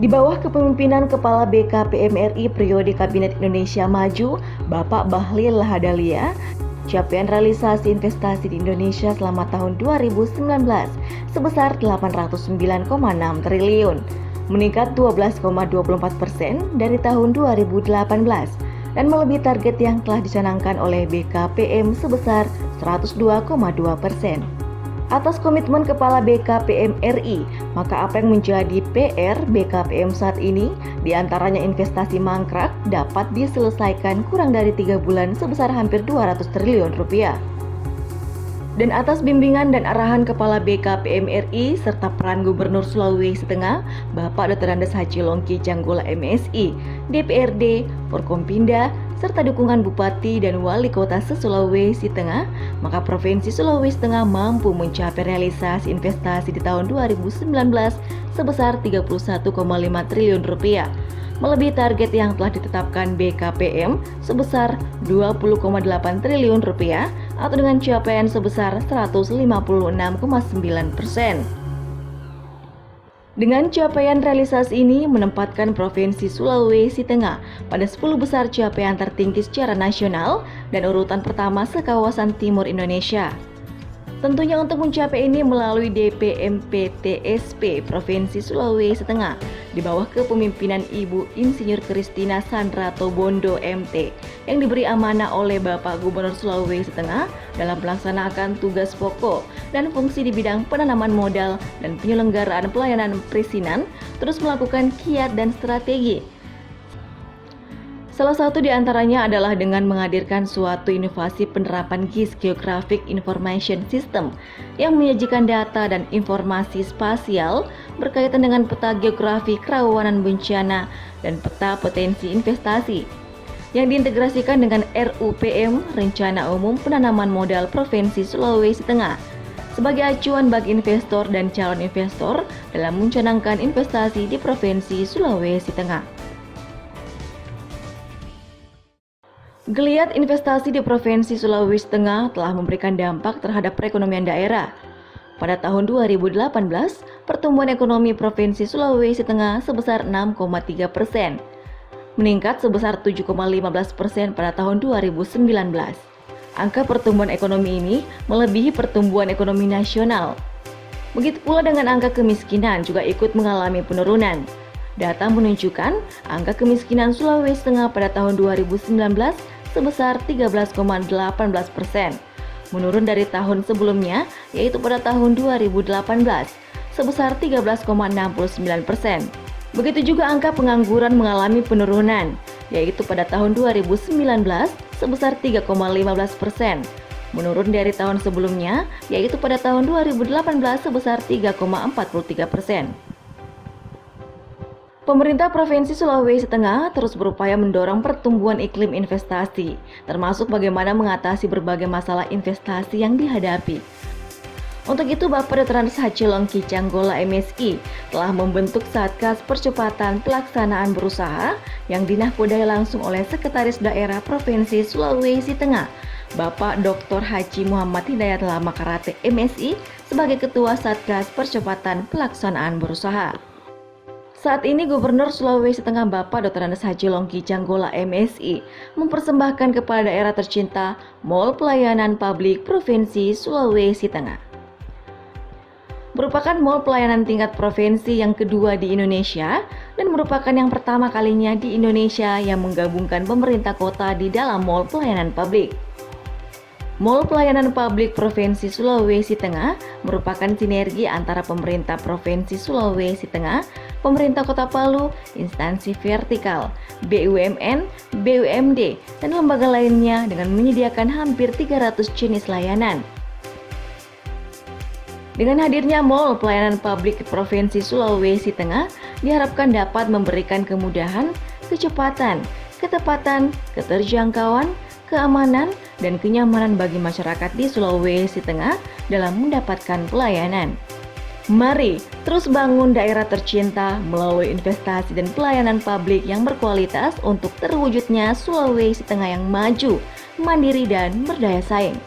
Di bawah kepemimpinan Kepala BKPM RI periode Kabinet Indonesia Maju, Bapak Bahlil Lahadalia, capaian realisasi investasi di Indonesia selama tahun 2019 sebesar 809,6 triliun, meningkat 12,24% dari tahun 2018 dan melebihi target yang telah dicanangkan oleh BKPM sebesar 102,2%. Atas komitmen Kepala BKPM RI, maka apa yang menjadi PR BKPM saat ini, diantaranya investasi mangkrak dapat diselesaikan kurang dari 3 bulan sebesar hampir 200 triliun rupiah. Dan atas bimbingan dan arahan Kepala BKPM RI serta peran Gubernur Sulawesi Tengah, Bapak Dr. Andes Haji Longki Janggola MSI, DPRD, Forkompinda, serta dukungan Bupati dan Wali Kota se-Sulawesi Tengah, maka Provinsi Sulawesi Tengah mampu mencapai realisasi investasi di tahun 2019 sebesar 31,5 triliun rupiah, melebihi target yang telah ditetapkan BKPM sebesar 20,8 triliun rupiah atau dengan capaian sebesar 156,9%. Dengan capaian realisasi ini menempatkan Provinsi Sulawesi Tengah pada 10 besar capaian tertinggi secara nasional dan urutan pertama sekawasan Timur Indonesia. Tentunya untuk mencapai ini melalui DPMPTSP Provinsi Sulawesi Tengah di bawah kepemimpinan Ibu Insinyur Christina Sandra Tobondo MT yang diberi amanah oleh Bapak Gubernur Sulawesi Tengah dalam melaksanakan tugas pokok dan fungsi di bidang penanaman modal dan penyelenggaraan pelayanan perizinan terus melakukan kiat dan strategi. Salah satu di antaranya adalah dengan menghadirkan suatu inovasi penerapan GIS Geographic Information System yang menyajikan data dan informasi spasial berkaitan dengan peta geografi kerawanan bencana dan peta potensi investasi yang diintegrasikan dengan RUPM Rencana Umum Penanaman Modal Provinsi Sulawesi Tengah sebagai acuan bagi investor dan calon investor dalam mencanangkan investasi di Provinsi Sulawesi Tengah. Geliat investasi di Provinsi Sulawesi Tengah telah memberikan dampak terhadap perekonomian daerah. Pada tahun 2018, pertumbuhan ekonomi Provinsi Sulawesi Tengah sebesar 6,3%, meningkat sebesar 7,15% pada tahun 2019. Angka pertumbuhan ekonomi ini melebihi pertumbuhan ekonomi nasional. Begitu pula dengan angka kemiskinan juga ikut mengalami penurunan. Data menunjukkan angka kemiskinan Sulawesi Tengah pada tahun 2019 sebesar 13,18%, menurun dari tahun sebelumnya yaitu pada tahun 2018 sebesar 13,69%. Begitu juga angka pengangguran mengalami penurunan yaitu pada tahun 2019 sebesar 3,15%, menurun dari tahun sebelumnya yaitu pada tahun 2018 sebesar 3,43%. Pemerintah Provinsi Sulawesi Tengah terus berupaya mendorong pertumbuhan iklim investasi, termasuk bagaimana mengatasi berbagai masalah investasi yang dihadapi. Untuk itu, Bapak Dr. Andes Haji Longki Janggola MSI telah membentuk Satgas Percepatan Pelaksanaan Berusaha yang dinahkodai langsung oleh Sekretaris Daerah Provinsi Sulawesi Tengah, Bapak Dr. Haji Muhammad Hidayat Makarate MSI sebagai Ketua Satgas Percepatan Pelaksanaan Berusaha. Saat ini Gubernur Sulawesi Tengah Bapak Dr. Andes Haji Longki Janggola MSI mempersembahkan kepada daerah tercinta Mall Pelayanan Publik Provinsi Sulawesi Tengah. Merupakan mall pelayanan tingkat provinsi yang kedua di Indonesia dan merupakan yang pertama kalinya di Indonesia yang menggabungkan pemerintah kota di dalam mall pelayanan publik. Mall Pelayanan Publik Provinsi Sulawesi Tengah merupakan sinergi antara pemerintah Provinsi Sulawesi Tengah, pemerintah Kota Palu, instansi vertikal, BUMN, BUMD, dan lembaga lainnya dengan menyediakan hampir 300 jenis layanan. Dengan hadirnya Mall Pelayanan Publik Provinsi Sulawesi Tengah diharapkan dapat memberikan kemudahan, kecepatan, ketepatan, keterjangkauan, keamanan, dan kenyamanan bagi masyarakat di Sulawesi Tengah dalam mendapatkan pelayanan. Mari terus bangun daerah tercinta melalui investasi dan pelayanan publik yang berkualitas untuk terwujudnya Sulawesi Tengah yang maju, mandiri, dan berdaya saing.